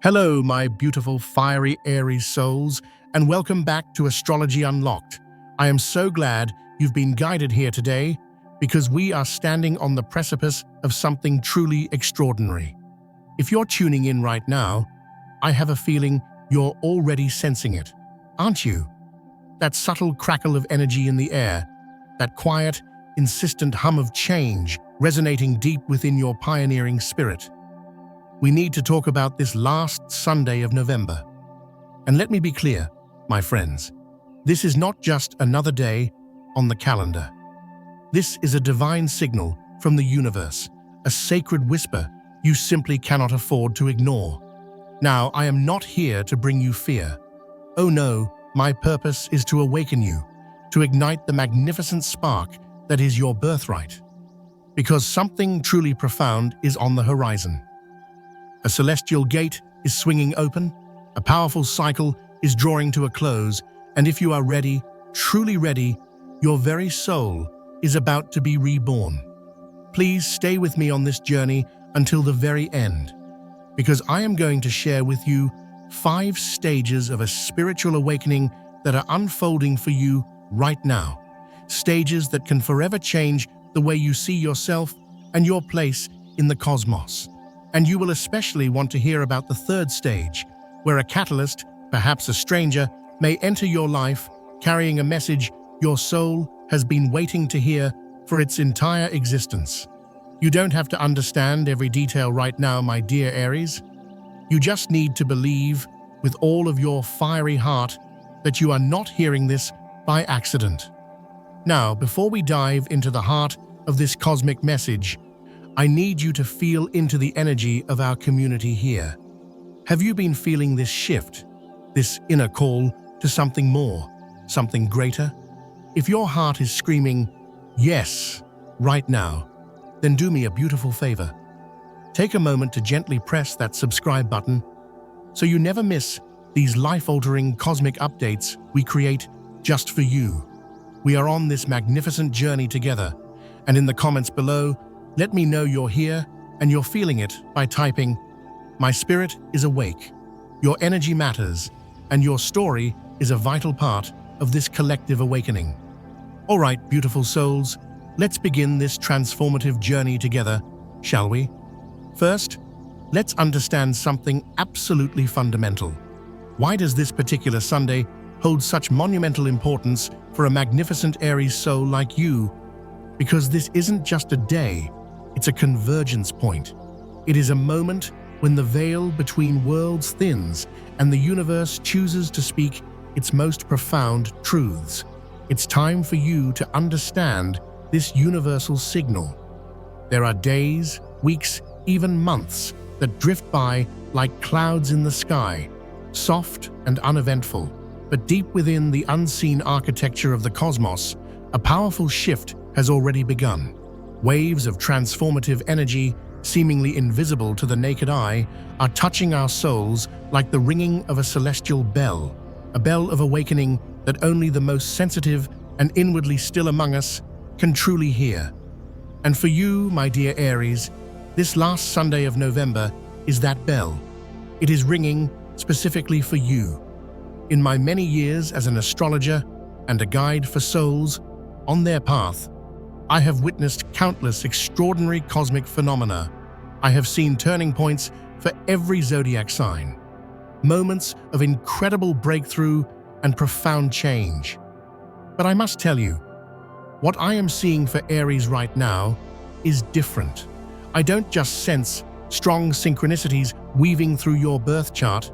Hello, my beautiful, fiery Aries souls, and welcome back to Astrology Unlocked. I am so glad you've been guided here today because we are standing on the precipice of something truly extraordinary. If you're tuning in right now, I have a feeling you're already sensing it, aren't you? That subtle crackle of energy in the air, that quiet, insistent hum of change resonating deep within your pioneering spirit. We need to talk about this last Sunday of November. And let me be clear, my friends, this is not just another day on the calendar. This is a divine signal from the universe, a sacred whisper you simply cannot afford to ignore. Now, I am not here to bring you fear. Oh no, my purpose is to awaken you, to ignite the magnificent spark that is your birthright. Because something truly profound is on the horizon. A celestial gate is swinging open, a powerful cycle is drawing to a close, and if you are ready, truly ready, your very soul is about to be reborn. Please stay with me on this journey until the very end, because I am going to share with you 5 stages of a spiritual awakening that are unfolding for you right now. Stages that can forever change the way you see yourself and your place in the cosmos. And you will especially want to hear about the 3rd stage, where a catalyst, perhaps a stranger, may enter your life carrying a message your soul has been waiting to hear for its entire existence. You don't have to understand every detail right now, my dear Aries. You just need to believe with all of your fiery heart that you are not hearing this by accident. Now, before we dive into the heart of this cosmic message, I need you to feel into the energy of our community here. Have you been feeling this shift, this inner call to something more, something greater? If your heart is screaming, yes, right now, then do me a beautiful favor. Take a moment to gently press that subscribe button so you never miss these life-altering cosmic updates we create just for you. We are on this magnificent journey together, and in the comments below, let me know you're here and you're feeling it by typing, "My spirit is awake, your energy matters, and your story is a vital part of this collective awakening." All right, beautiful souls, let's begin this transformative journey together, shall we? First, let's understand something absolutely fundamental. Why does this particular Sunday hold such monumental importance for a magnificent Aries soul like you? Because this isn't just a day, it's a convergence point. It is a moment when the veil between worlds thins and the universe chooses to speak its most profound truths. It's time for you to understand this universal signal. There are days, weeks, even months that drift by like clouds in the sky, soft and uneventful. But deep within the unseen architecture of the cosmos, a powerful shift has already begun. Waves of transformative energy, seemingly invisible to the naked eye, are touching our souls like the ringing of a celestial bell, a bell of awakening that only the most sensitive and inwardly still among us can truly hear. And for you, my dear Aries, this last Sunday of November is that bell. It is ringing specifically for you. In my many years as an astrologer and a guide for souls on their path, I have witnessed countless extraordinary cosmic phenomena. I have seen turning points for every zodiac sign, moments of incredible breakthrough and profound change. But I must tell you, what I am seeing for Aries right now is different. I don't just sense strong synchronicities weaving through your birth chart.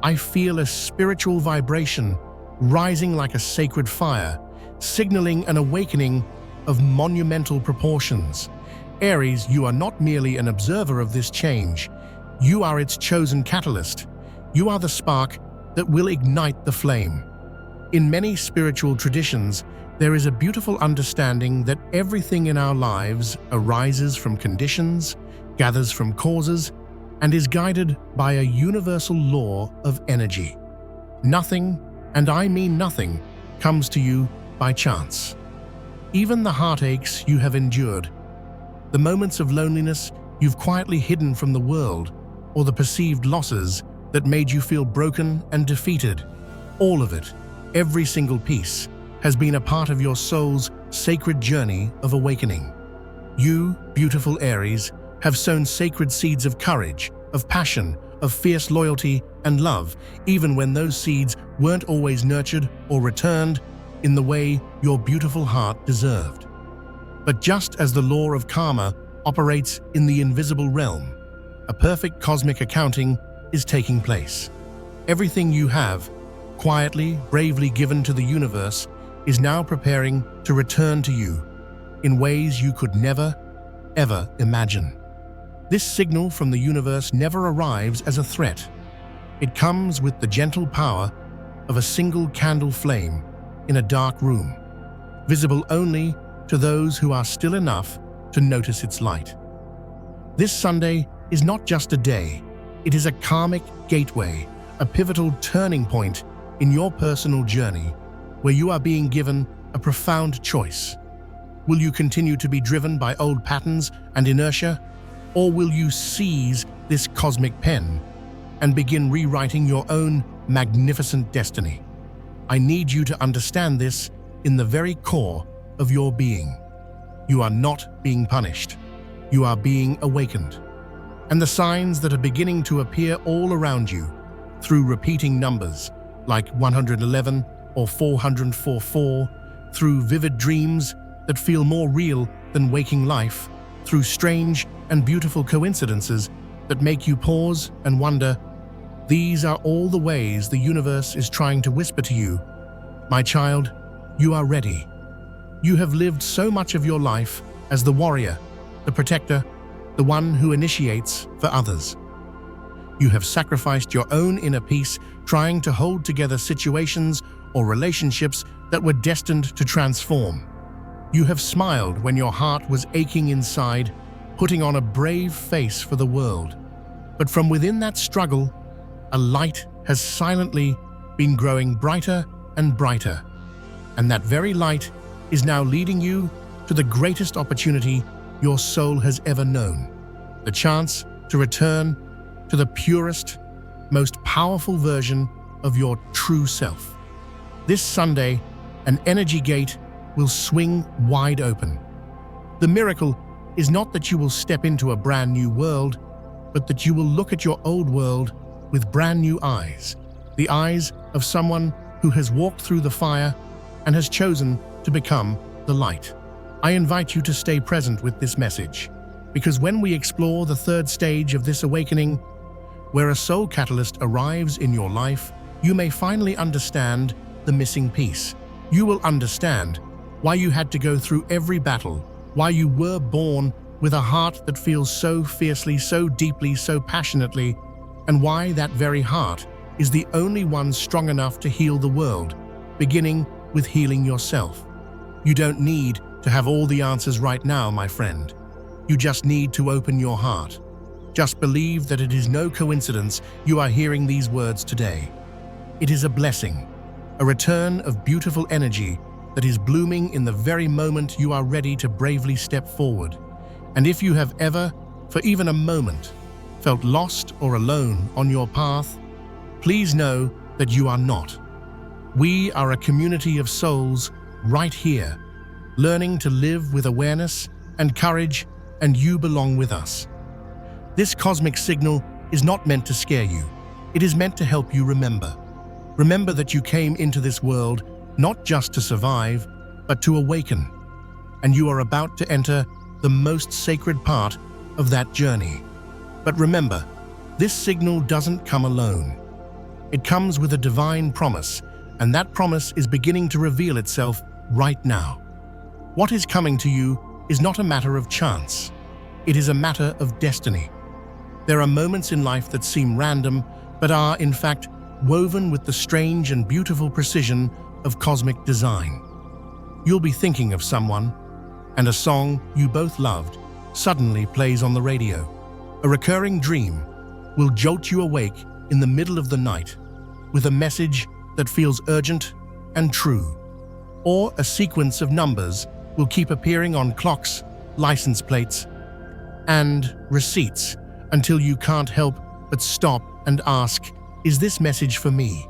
I feel a spiritual vibration rising like a sacred fire, signaling an awakening of monumental proportions. Aries, you are not merely an observer of this change. You are its chosen catalyst. You are the spark that will ignite the flame. In many spiritual traditions, there is a beautiful understanding that everything in our lives arises from conditions, gathers from causes, and is guided by a universal law of energy. Nothing, and I mean nothing, comes to you by chance. Even the heartaches you have endured, the moments of loneliness you've quietly hidden from the world, or the perceived losses that made you feel broken and defeated. All of it, every single piece, has been a part of your soul's sacred journey of awakening. You, beautiful Aries, have sown sacred seeds of courage, of passion, of fierce loyalty and love, even when those seeds weren't always nurtured or returned in the way your beautiful heart deserved. But just as the law of karma operates in the invisible realm, a perfect cosmic accounting is taking place. Everything you have, quietly, bravely given to the universe, is now preparing to return to you in ways you could never, ever imagine. This signal from the universe never arrives as a threat. It comes with the gentle power of a single candle flame in a dark room, visible only to those who are still enough to notice its light. This Sunday is not just a day, it is a karmic gateway, a pivotal turning point in your personal journey, where you are being given a profound choice. Will you continue to be driven by old patterns and inertia, or will you seize this cosmic pen and begin rewriting your own magnificent destiny? I need you to understand this in the very core of your being. You are not being punished. You are being awakened. And the signs that are beginning to appear all around you through repeating numbers like 111 or 444, through vivid dreams that feel more real than waking life, through strange and beautiful coincidences that make you pause and wonder, these are all the ways the universe is trying to whisper to you, my child, you are ready. You have lived so much of your life as the warrior, the protector, the one who initiates for others. You have sacrificed your own inner peace trying to hold together situations or relationships that were destined to transform. You have smiled when your heart was aching inside, putting on a brave face for the world. But from within that struggle, a light has silently been growing brighter and brighter. And that very light is now leading you to the greatest opportunity your soul has ever known, the chance to return to the purest, most powerful version of your true self. This Sunday, an energy gate will swing wide open. The miracle is not that you will step into a brand new world, but that you will look at your old world with brand new eyes, the eyes of someone who has walked through the fire and has chosen to become the light. I invite you to stay present with this message, because when we explore the third stage of this awakening, where a soul catalyst arrives in your life, you may finally understand the missing piece. You will understand why you had to go through every battle, why you were born with a heart that feels so fiercely, so deeply, so passionately, and why that very heart is the only one strong enough to heal the world, beginning with healing yourself. You don't need to have all the answers right now, my friend. You just need to open your heart. Just believe that it is no coincidence you are hearing these words today. It is a blessing, a return of beautiful energy that is blooming in the very moment you are ready to bravely step forward. And if you have ever, for even a moment, felt lost or alone on your path, please know that you are not. We are a community of souls right here, learning to live with awareness and courage, and you belong with us. This cosmic signal is not meant to scare you. It is meant to help you remember. Remember that you came into this world not just to survive, but to awaken. And you are about to enter the most sacred part of that journey. But remember, this signal doesn't come alone. It comes with a divine promise, and that promise is beginning to reveal itself right now. What is coming to you is not a matter of chance. It is a matter of destiny. There are moments in life that seem random, but are, in fact, woven with the strange and beautiful precision of cosmic design. You'll be thinking of someone, and a song you both loved suddenly plays on the radio. A recurring dream will jolt you awake in the middle of the night with a message that feels urgent and true. Or a sequence of numbers will keep appearing on clocks, license plates, and receipts until you can't help but stop and ask, Is this message for me?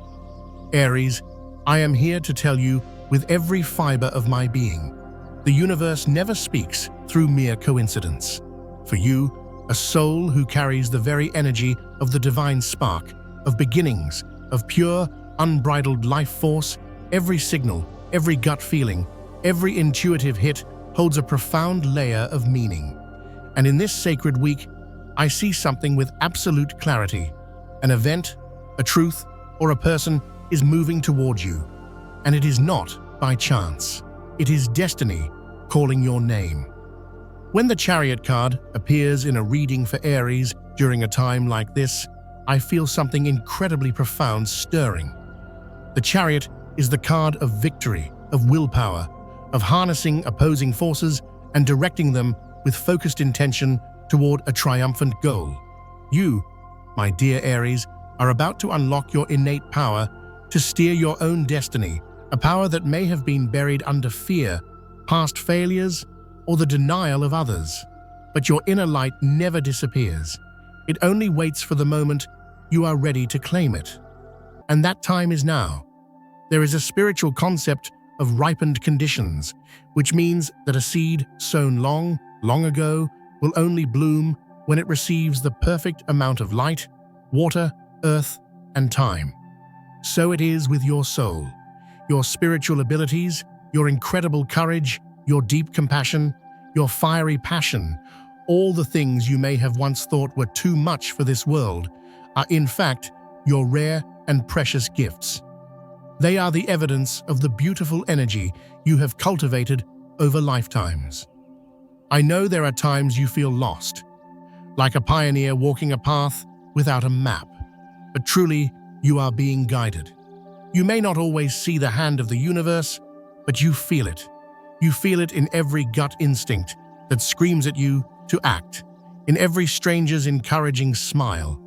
Aries, I am here to tell you with every fiber of my being. The universe never speaks through mere coincidence. For you, a soul who carries the very energy of the divine spark, of beginnings, of pure, unbridled life force, every signal, every gut feeling, every intuitive hit holds a profound layer of meaning. And in this sacred week, I see something with absolute clarity. An event, a truth, or a person is moving towards you. And it is not by chance. It is destiny calling your name. When the Chariot card appears in a reading for Aries during a time like this, I feel something incredibly profound stirring. The Chariot is the card of victory, of willpower, of harnessing opposing forces and directing them with focused intention toward a triumphant goal. You, my dear Aries, are about to unlock your innate power to steer your own destiny, a power that may have been buried under fear, past failures, or the denial of others. But your inner light never disappears. It only waits for the moment you are ready to claim it. And that time is now. There is a spiritual concept of ripened conditions, which means that a seed sown long ago will only bloom when it receives the perfect amount of light, water, earth, and time. So it is with your soul. Your spiritual abilities, your incredible courage, your deep compassion, your fiery passion, all the things you may have once thought were too much for this world, are in fact your rare and precious gifts. They are the evidence of the beautiful energy you have cultivated over lifetimes. I know there are times you feel lost, like a pioneer walking a path without a map, but truly you are being guided. You may not always see the hand of the universe, but you feel it. You feel it in every gut instinct that screams at you to act, in every stranger's encouraging smile,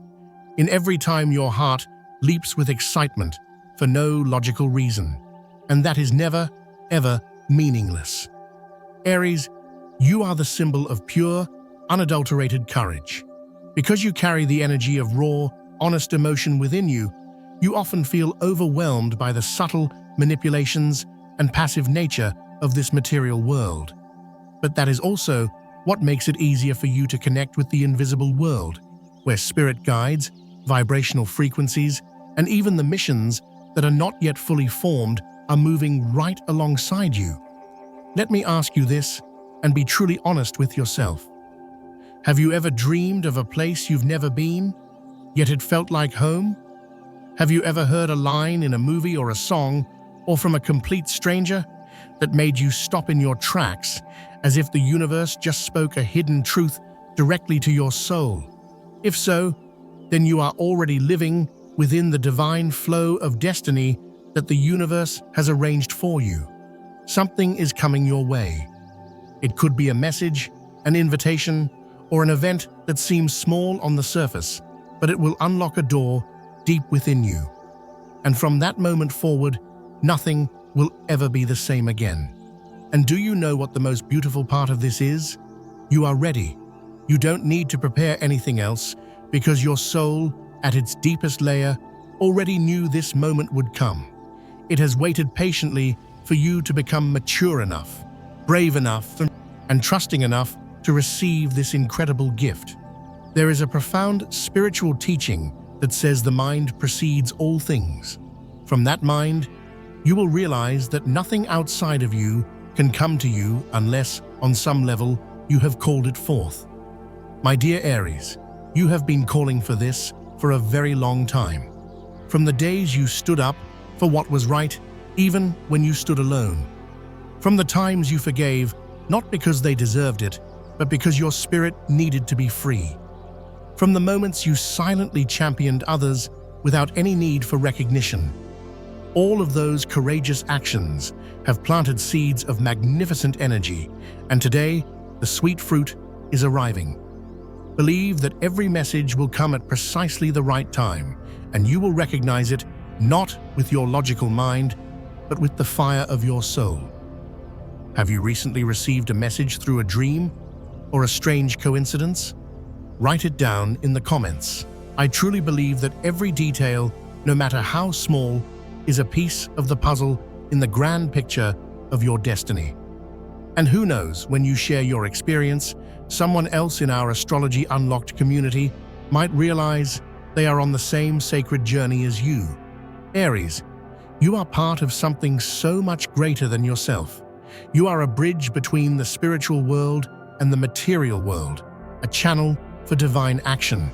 in every time your heart leaps with excitement for no logical reason. And that is never, ever meaningless. Aries, you are the symbol of pure, unadulterated courage. Because you carry the energy of raw, honest emotion within you, you often feel overwhelmed by the subtle manipulations and passive nature of this material world. But that is also what makes it easier for you to connect with the invisible world, where spirit guides, vibrational frequencies, and even the missions that are not yet fully formed are moving right alongside you. Let me ask you this, and be truly honest with yourself. Have you ever dreamed of a place you've never been, yet it felt like home? Have you ever heard a line in a movie or a song, or from a complete stranger, that made you stop in your tracks, as if the universe just spoke a hidden truth directly to your soul? If so, then you are already living within the divine flow of destiny that the universe has arranged for you. Something is coming your way. It could be a message, an invitation, or an event that seems small on the surface, but it will unlock a door deep within you. And from that moment forward, nothing will ever be the same again. And do you know what the most beautiful part of this is? You are ready. You don't need to prepare anything else, because your soul, at its deepest layer, already knew this moment would come. It has waited patiently for you to become mature enough, brave enough, and trusting enough to receive this incredible gift. There is a profound spiritual teaching that says the mind precedes all things. From that mind, you will realize that nothing outside of you can come to you unless, on some level, you have called it forth. My dear Aries, you have been calling for this for a very long time. From the days you stood up for what was right, even when you stood alone. From the times you forgave, not because they deserved it, but because your spirit needed to be free. From the moments you silently championed others without any need for recognition. All of those courageous actions have planted seeds of magnificent energy, and today, the sweet fruit is arriving. Believe that every message will come at precisely the right time, and you will recognize it not with your logical mind, but with the fire of your soul. Have you recently received a message through a dream or a strange coincidence? Write it down in the comments. I truly believe that every detail, no matter how small, is a piece of the puzzle in the grand picture of your destiny. And who knows, when you share your experience, someone else in our Astrology Unlocked community might realize they are on the same sacred journey as you. Aries, you are part of something so much greater than yourself. You are a bridge between the spiritual world and the material world, a channel for divine action.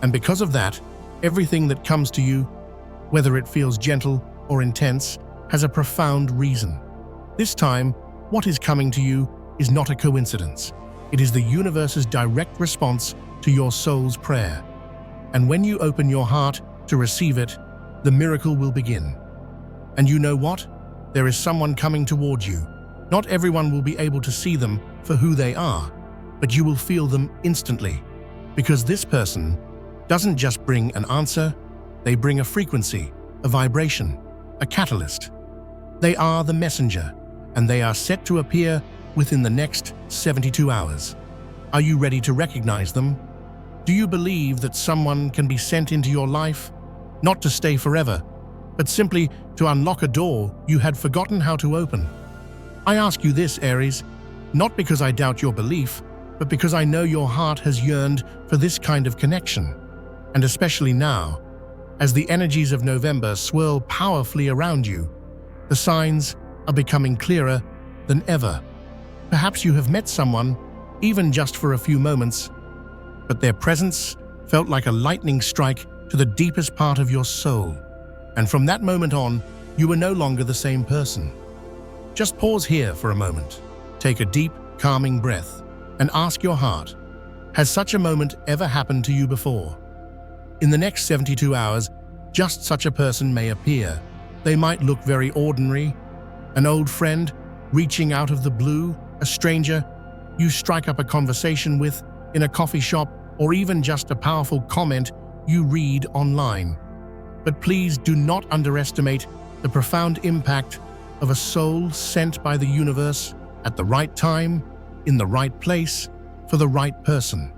And because of that, everything that comes to you, whether it feels gentle or intense, has a profound reason. This time, what is coming to you is not a coincidence. It is the universe's direct response to your soul's prayer. And when you open your heart to receive it, the miracle will begin. And you know what? There is someone coming towards you. Not everyone will be able to see them for who they are, but you will feel them instantly. Because this person doesn't just bring an answer, they bring a frequency, a vibration, a catalyst. They are the messenger, and they are set to appear within the next 72 hours. Are you ready to recognize them? Do you believe that someone can be sent into your life, not to stay forever, but simply to unlock a door you had forgotten how to open? I ask you this, Aries, not because I doubt your belief, but because I know your heart has yearned for this kind of connection. And especially now, as the energies of November swirl powerfully around you, the signs are becoming clearer than ever. Perhaps you have met someone, even just for a few moments, but their presence felt like a lightning strike to the deepest part of your soul. And from that moment on, you were no longer the same person. Just pause here for a moment. Take a deep, calming breath and ask your heart, has such a moment ever happened to you before? In the next 72 hours, just such a person may appear. They might look very ordinary. An old friend reaching out of the blue, a stranger you strike up a conversation with in a coffee shop, or even just a powerful comment you read online. But please do not underestimate the profound impact of a soul sent by the universe at the right time, in the right place, for the right person.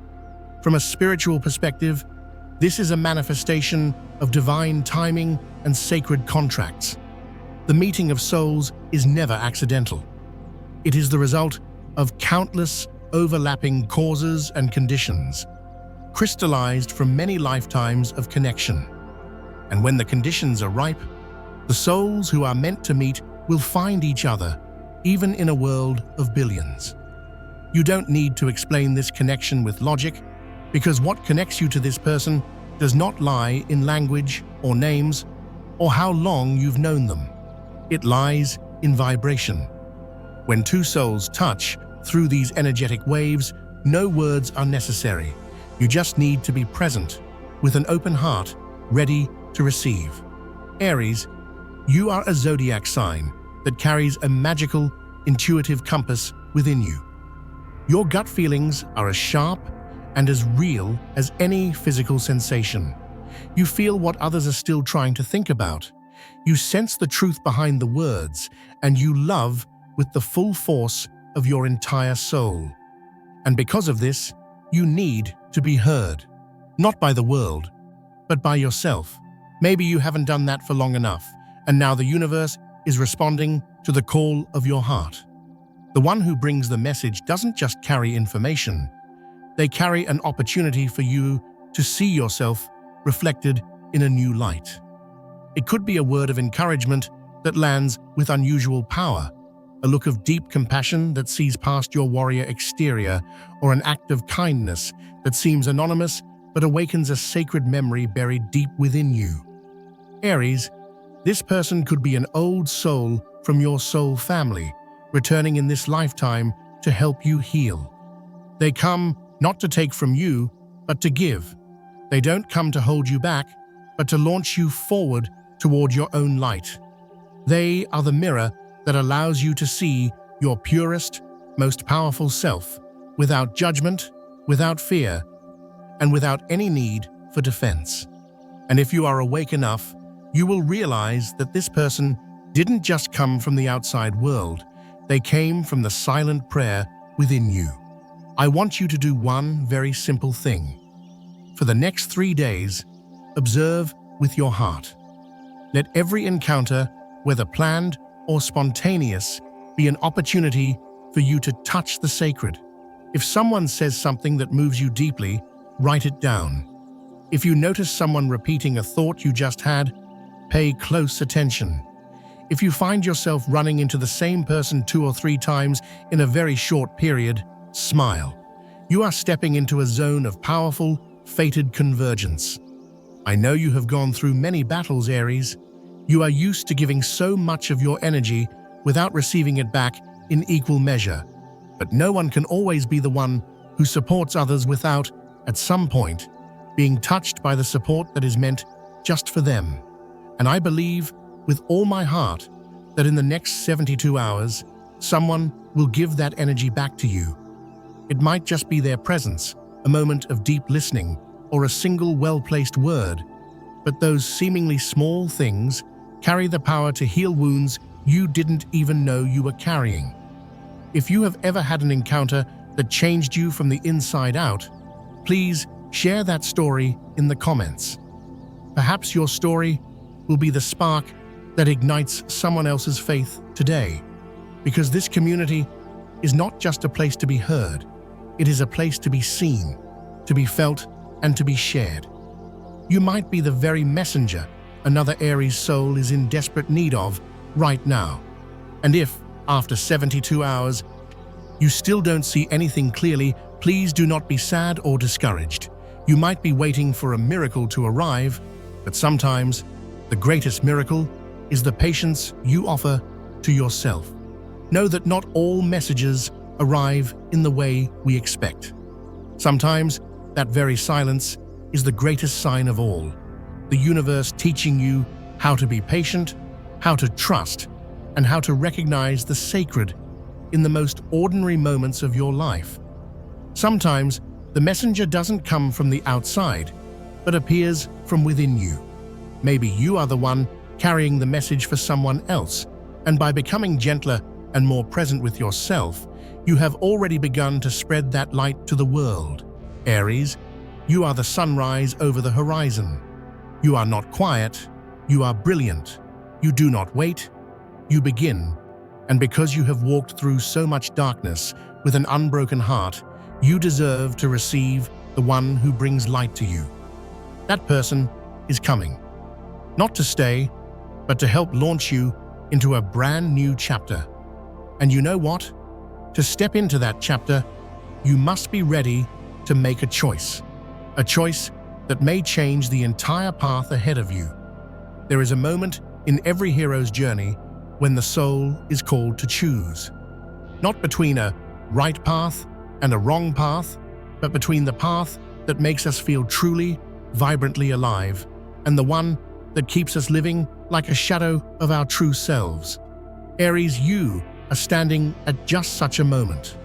From a spiritual perspective, this is a manifestation of divine timing and sacred contracts. The meeting of souls is never accidental. It is the result of countless overlapping causes and conditions, crystallized from many lifetimes of connection. And when the conditions are ripe, the souls who are meant to meet will find each other, even in a world of billions. You don't need to explain this connection with logic, because what connects you to this person does not lie in language or names or how long you've known them. It lies in vibration. When two souls touch through these energetic waves, no words are necessary. You just need to be present, with an open heart, ready to receive. Aries, you are a zodiac sign that carries a magical, intuitive compass within you. Your gut feelings are as sharp and as real as any physical sensation. You feel what others are still trying to think about. You sense the truth behind the words, and you love with the full force of your entire soul. And because of this, you need to be heard, not by the world, but by yourself. Maybe you haven't done that for long enough, and now the universe is responding to the call of your heart. The one who brings the message doesn't just carry information. They carry an opportunity for you to see yourself reflected in a new light. It could be a word of encouragement that lands with unusual power, a look of deep compassion that sees past your warrior exterior, or an act of kindness that seems anonymous but awakens a sacred memory buried deep within you. Aries, this person could be an old soul from your soul family, returning in this lifetime to help you heal. They come not to take from you, but to give. They don't come to hold you back, but to launch you forward toward your own light. They are the mirror that allows you to see your purest, most powerful self, without judgment, without fear, and without any need for defense. And if you are awake enough, you will realize that this person didn't just come from the outside world. They came from the silent prayer within you. I want you to do one very simple thing. For the next 3 days, observe with your heart. Let every encounter, whether planned or spontaneous, be an opportunity for you to touch the sacred. If someone says something that moves you deeply, write it down. If you notice someone repeating a thought you just had, pay close attention. If you find yourself running into the same person 2 or 3 times in a very short period, smile. You are stepping into a zone of powerful, fated convergence. I know you have gone through many battles, Aries. You are used to giving so much of your energy without receiving it back in equal measure. But no one can always be the one who supports others without, at some point, being touched by the support that is meant just for them. And I believe with all my heart that in the next 72 hours, someone will give that energy back to you. It might just be their presence, a moment of deep listening, or a single well-placed word, but those seemingly small things carry the power to heal wounds you didn't even know you were carrying. If you have ever had an encounter that changed you from the inside out, please share that story in the comments. Perhaps your story will be the spark that ignites someone else's faith today, because this community is not just a place to be heard, it is a place to be seen, to be felt, and to be shared. You might be the very messenger another Aries soul is in desperate need of right now. And if, after 72 hours, you still don't see anything clearly, please do not be sad or discouraged. You might be waiting for a miracle to arrive, but sometimes the greatest miracle is the patience you offer to yourself. Know that not all messages arrive in the way we expect. Sometimes that very silence is the greatest sign of all. The universe teaching you how to be patient, how to trust, and how to recognize the sacred in the most ordinary moments of your life. Sometimes the messenger doesn't come from the outside, but appears from within you. Maybe you are the one carrying the message for someone else, and by becoming gentler and more present with yourself, you have already begun to spread that light to the world. Aries, you are the sunrise over the horizon. You are not quiet, you are brilliant. You do not wait, you begin. And because you have walked through so much darkness with an unbroken heart, you deserve to receive the one who brings light to you. That person is coming, not to stay, but to help launch you into a brand new chapter. And you know what? To step into that chapter, you must be ready to make a choice that may change the entire path ahead of you. There is a moment in every hero's journey when the soul is called to choose, not between a right path and a wrong path, but between the path that makes us feel truly, vibrantly alive and the one that keeps us living like a shadow of our true selves. Aries, you are standing at just such a moment.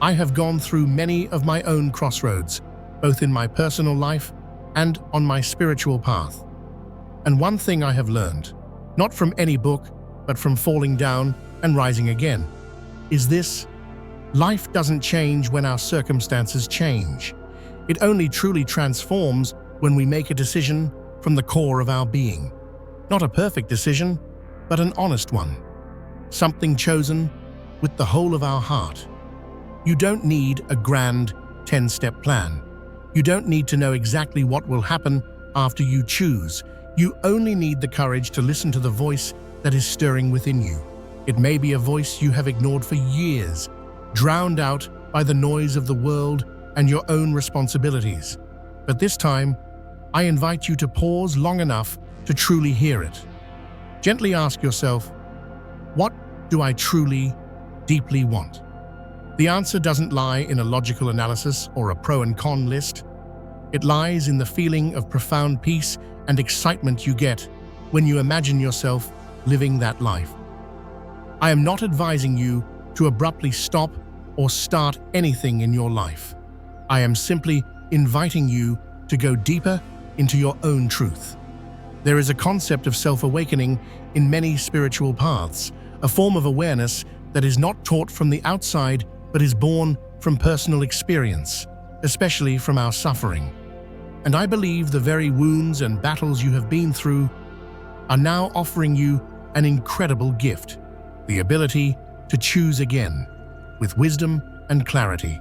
I have gone through many of my own crossroads, both in my personal life and on my spiritual path. And one thing I have learned, not from any book, but from falling down and rising again, is this: life doesn't change when our circumstances change. It only truly transforms when we make a decision from the core of our being. Not a perfect decision, but an honest one. Something chosen with the whole of our heart. You don't need a grand 10-step plan. You don't need to know exactly what will happen after you choose. You only need the courage to listen to the voice that is stirring within you. It may be a voice you have ignored for years, drowned out by the noise of the world and your own responsibilities. But this time, I invite you to pause long enough to truly hear it. Gently ask yourself, what do I truly, deeply want? The answer doesn't lie in a logical analysis or a pro and con list. It lies in the feeling of profound peace and excitement you get when you imagine yourself living that life. I am not advising you to abruptly stop or start anything in your life. I am simply inviting you to go deeper into your own truth. There is a concept of self-awakening in many spiritual paths, a form of awareness that is not taught from the outside but is born from personal experience, especially from our suffering. And I believe the very wounds and battles you have been through are now offering you an incredible gift, the ability to choose again, with wisdom and clarity.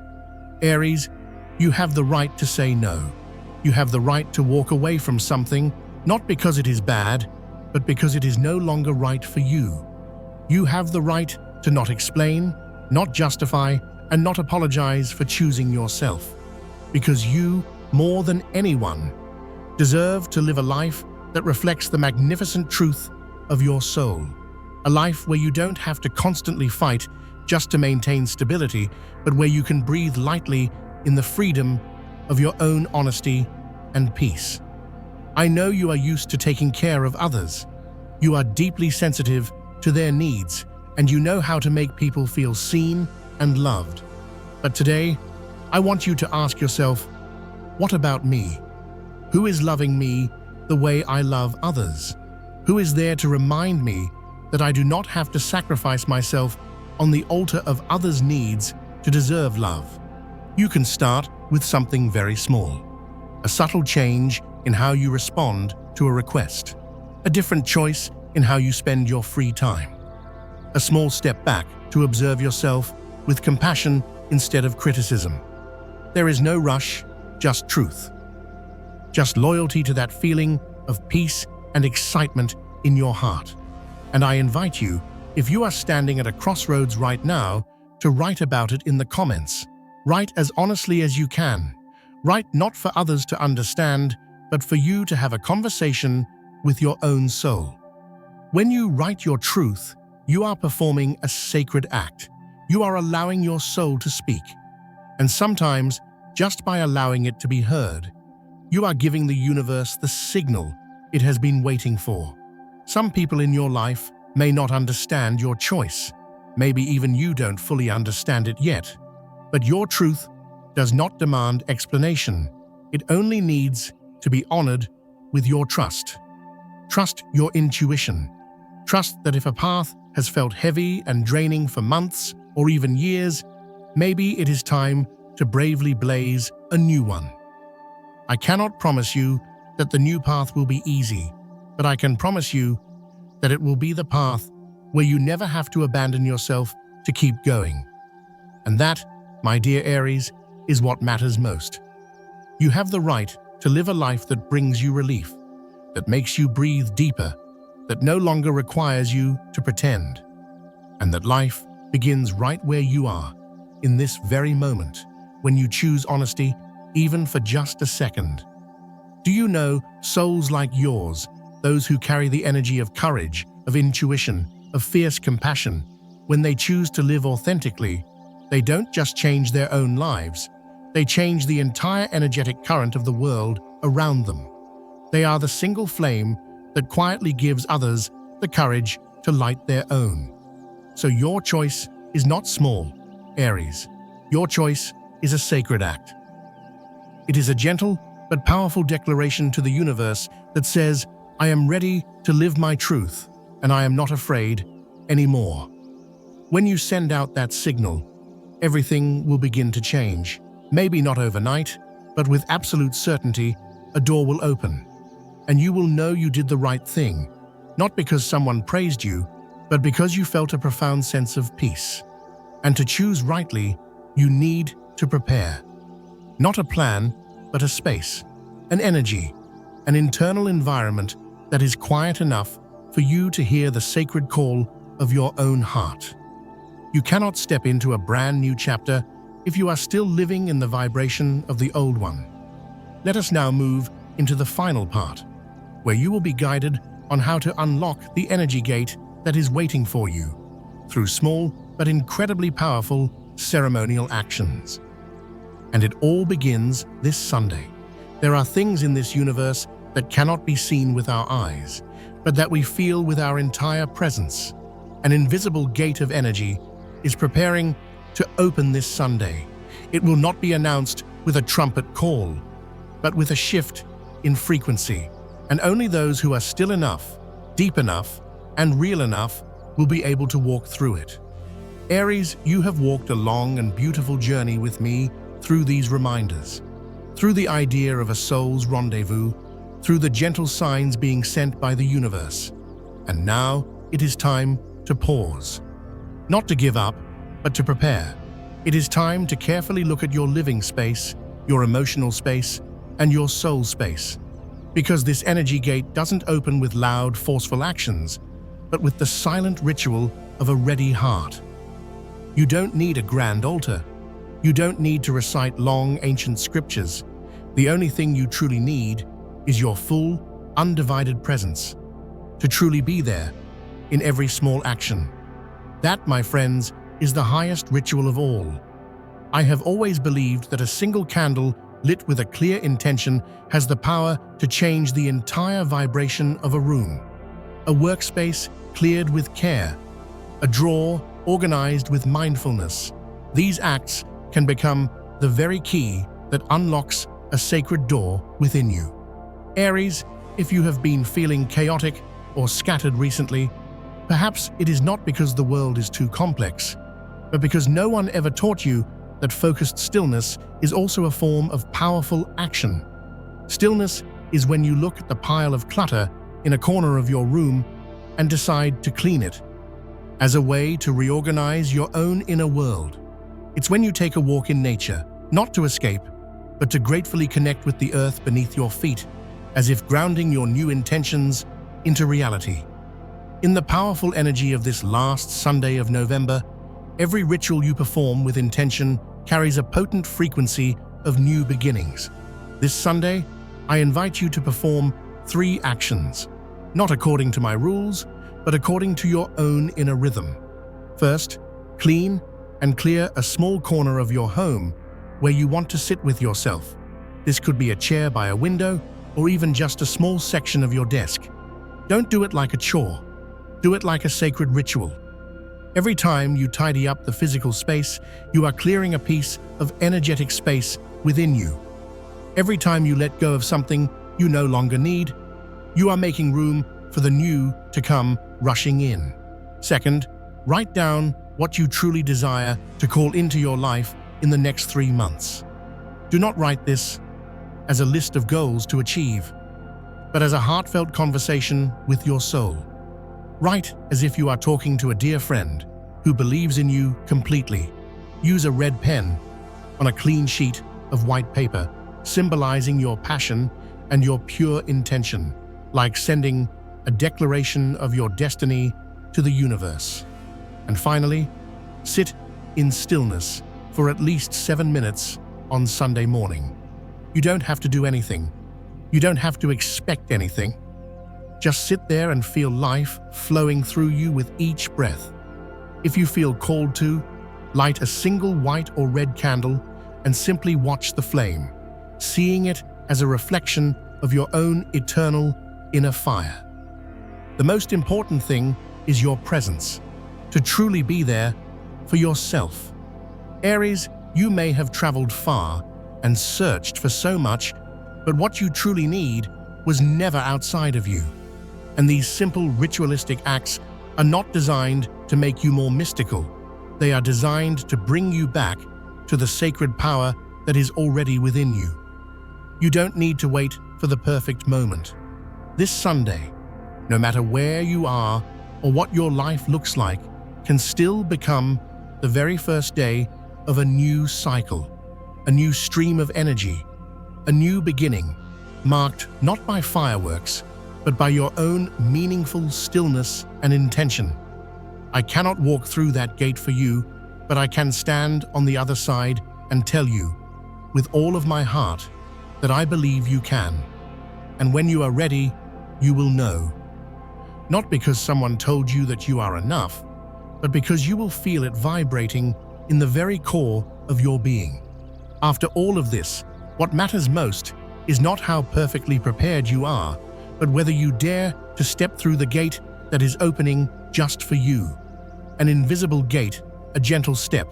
Aries, you have the right to say no. You have the right to walk away from something, not because it is bad, but because it is no longer right for you. You have the right to not explain, not justify, and not apologize for choosing yourself. Because you, more than anyone, deserve to live a life that reflects the magnificent truth of your soul. A life where you don't have to constantly fight just to maintain stability, but where you can breathe lightly in the freedom of your own honesty and peace. I know you are used to taking care of others. You are deeply sensitive to their needs, and you know how to make people feel seen and loved. But today, I want you to ask yourself, what about me? Who is loving me the way I love others? Who is there to remind me that I do not have to sacrifice myself on the altar of others' needs to deserve love? You can start with something very small. A subtle change in how you respond to a request. A different choice in how you spend your free time. A small step back to observe yourself with compassion instead of criticism. There is no rush, just truth. Just loyalty to that feeling of peace and excitement in your heart. And I invite you, if you are standing at a crossroads right now, to write about it in the comments. Write as honestly as you can. Write not for others to understand, but for you to have a conversation with your own soul. When you write your truth, you are performing a sacred act. You are allowing your soul to speak. And sometimes, just by allowing it to be heard, you are giving the universe the signal it has been waiting for. Some people in your life may not understand your choice. Maybe even you don't fully understand it yet. But your truth does not demand explanation. It only needs to be honored with your trust. Trust your intuition. Trust that if a path has felt heavy and draining for months or even years, maybe it is time to bravely blaze a new one. I cannot promise you that the new path will be easy, but I can promise you that it will be the path where you never have to abandon yourself to keep going. And that, my dear Aries, is what matters most. You have the right to live a life that brings you relief, that makes you breathe deeper, that no longer requires you to pretend, and that life begins right where you are, in this very moment, when you choose honesty, even for just a second. Do you know souls like yours, those who carry the energy of courage, of intuition, of fierce compassion, when they choose to live authentically, they don't just change their own lives, they change the entire energetic current of the world around them. They are the single flame that quietly gives others the courage to light their own. So your choice is not small, Aries. Your choice is a sacred act. It is a gentle but powerful declaration to the universe that says, I am ready to live my truth, and I am not afraid anymore. When you send out that signal, everything will begin to change. Maybe not overnight, but with absolute certainty, a door will open, and you will know you did the right thing, not because someone praised you, but because you felt a profound sense of peace. And to choose rightly, you need to prepare. Not a plan, but a space, an energy, an internal environment that is quiet enough for you to hear the sacred call of your own heart. You cannot step into a brand new chapter if you are still living in the vibration of the old one. Let us now move into the final part, where you will be guided on how to unlock the energy gate that is waiting for you through small but incredibly powerful ceremonial actions. And it all begins this Sunday. There are things in this universe that cannot be seen with our eyes, but that we feel with our entire presence. An invisible gate of energy is preparing to open this Sunday. It will not be announced with a trumpet call, but with a shift in frequency, and only those who are still enough, deep enough, and real enough will be able to walk through it. Aries, you have walked a long and beautiful journey with me through these reminders. through the idea of a soul's rendezvous, through the gentle signs being sent by the universe. And now it is time to pause. Not to give up, but to prepare. It is time to carefully look at your living space, your emotional space, and your soul space. Because this energy gate doesn't open with loud, forceful actions, but with the silent ritual of a ready heart. You don't need a grand altar. You don't need to recite long, ancient scriptures. The only thing you truly need is your full, undivided presence. To truly be there, in every small action. That, my friends, is the highest ritual of all. I have always believed that a single candle lit with a clear intention has the power to change the entire vibration of a room. A workspace cleared with care. A drawer organized with mindfulness. These acts can become the very key that unlocks a sacred door within you. Aries, if you have been feeling chaotic or scattered recently, perhaps it is not because the world is too complex, but because no one ever taught you that focused stillness is also a form of powerful action. Stillness is when you look at the pile of clutter in a corner of your room and decide to clean it, as a way to reorganize your own inner world. It's when you take a walk in nature, not to escape, but to gratefully connect with the earth beneath your feet, as if grounding your new intentions into reality. In the powerful energy of this last Sunday of November, every ritual you perform with intention carries a potent frequency of new beginnings. This Sunday, I invite you to perform 3 actions, not according to my rules, but according to your own inner rhythm. First, clean and clear a small corner of your home where you want to sit with yourself. This could be a chair by a window or even just a small section of your desk. Don't do it like a chore. Do it like a sacred ritual. Every time you tidy up the physical space, you are clearing a piece of energetic space within you. Every time you let go of something you no longer need, you are making room for the new to come rushing in. Second, write down what you truly desire to call into your life in the next 3 months. Do not write this as a list of goals to achieve, but as a heartfelt conversation with your soul. Write as if you are talking to a dear friend who believes in you completely. Use a red pen on a clean sheet of white paper, symbolizing your passion and your pure intention, like sending a declaration of your destiny to the universe. And finally, sit in stillness for at least 7 minutes on Sunday morning. You don't have to do anything. You don't have to expect anything. Just sit there and feel life flowing through you with each breath. If you feel called to, light a single white or red candle and simply watch the flame, seeing it as a reflection of your own eternal inner fire. The most important thing is your presence, to truly be there for yourself. Aries, you may have traveled far and searched for so much, but what you truly need was never outside of you. And these simple ritualistic acts are not designed to make you more mystical. They are designed to bring you back to the sacred power that is already within you. You don't need to wait for the perfect moment. This Sunday, no matter where you are or what your life looks like, can still become the very first day of a new cycle, a new stream of energy, a new beginning, marked not by fireworks, but by your own meaningful stillness and intention. I cannot walk through that gate for you, but I can stand on the other side and tell you, with all of my heart, that I believe you can. And when you are ready, you will know. Not because someone told you that you are enough, but because you will feel it vibrating in the very core of your being. After all of this, what matters most is not how perfectly prepared you are, but whether you dare to step through the gate that is opening just for you. An invisible gate, a gentle step,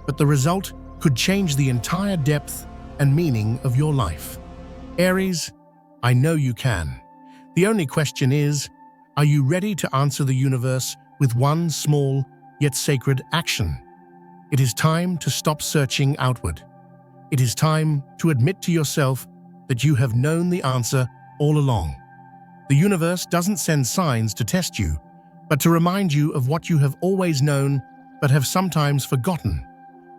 but the result could change the entire depth and meaning of your life. Aries, I know you can. The only question is, are you ready to answer the universe with one small yet sacred action? It is time to stop searching outward. It is time to admit to yourself that you have known the answer all along. The universe doesn't send signs to test you, but to remind you of what you have always known but have sometimes forgotten,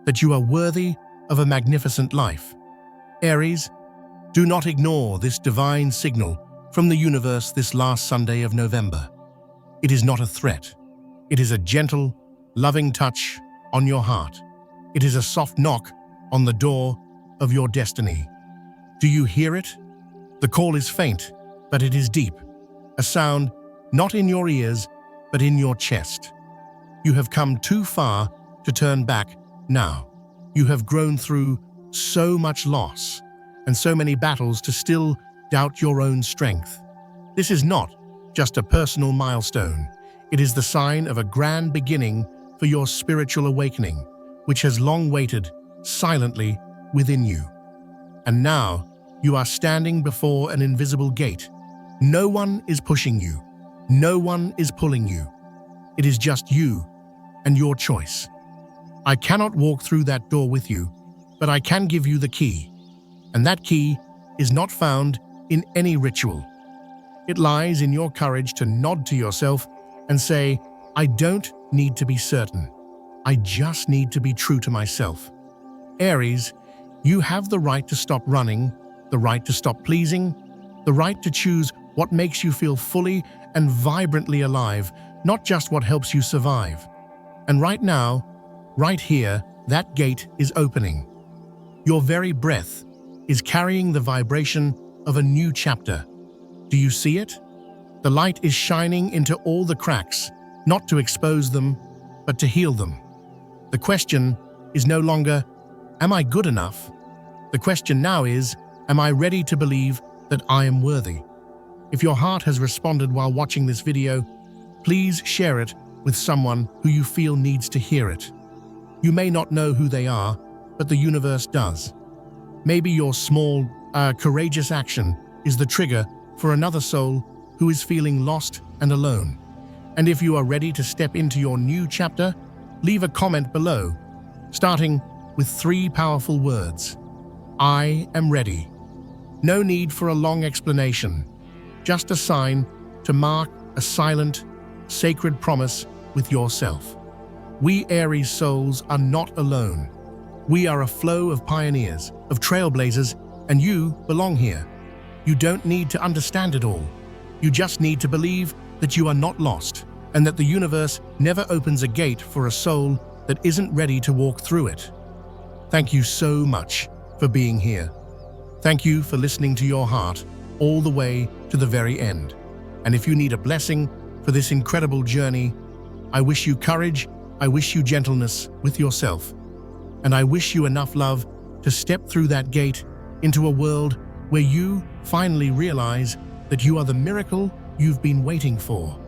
that you are worthy of a magnificent life. Aries, do not ignore this divine signal from the universe this last Sunday of November. It is not a threat. It is a gentle, loving touch on your heart. It is a soft knock on the door of your destiny. Do you hear it? The call is faint, but it is deep. A sound not in your ears, but in your chest. You have come too far to turn back now. You have grown through so much loss and so many battles to still doubt your own strength. This is not just a personal milestone. It is the sign of a grand beginning for your spiritual awakening, which has long waited silently within you. And now you are standing before an invisible gate. No one is pushing you. No one is pulling you. It is just you and your choice. I cannot walk through that door with you, but I can give you the key. And that key is not found in any ritual. It lies in your courage to nod to yourself and say, I don't need to be certain. I just need to be true to myself. Aries, you have the right to stop running, the right to stop pleasing, the right to choose what makes you feel fully and vibrantly alive, not just what helps you survive. And right now, right here, that gate is opening. Your very breath is carrying the vibration of a new chapter. Do you see it? The light is shining into all the cracks, not to expose them, but to heal them. The question is no longer, am I good enough? The question now is, am I ready to believe that I am worthy? If your heart has responded while watching this video, please share it with someone who you feel needs to hear it. You may not know who they are, but the universe does. Maybe your small, courageous action is the trigger for another soul who is feeling lost and alone. And if you are ready to step into your new chapter, leave a comment below, starting with 3 powerful words. I am ready. No need for a long explanation, just a sign to mark a silent, sacred promise with yourself. We Aries souls are not alone. We are a flow of pioneers, of trailblazers, and you belong here. You don't need to understand it all. You just need to believe that you are not lost, and that the universe never opens a gate for a soul that isn't ready to walk through it. Thank you so much for being here. Thank you for listening to your heart all the way to the very end. And if you need a blessing for this incredible journey, I wish you courage, I wish you gentleness with yourself, and I wish you enough love to step through that gate into a world where you finally realize that you are the miracle you've been waiting for.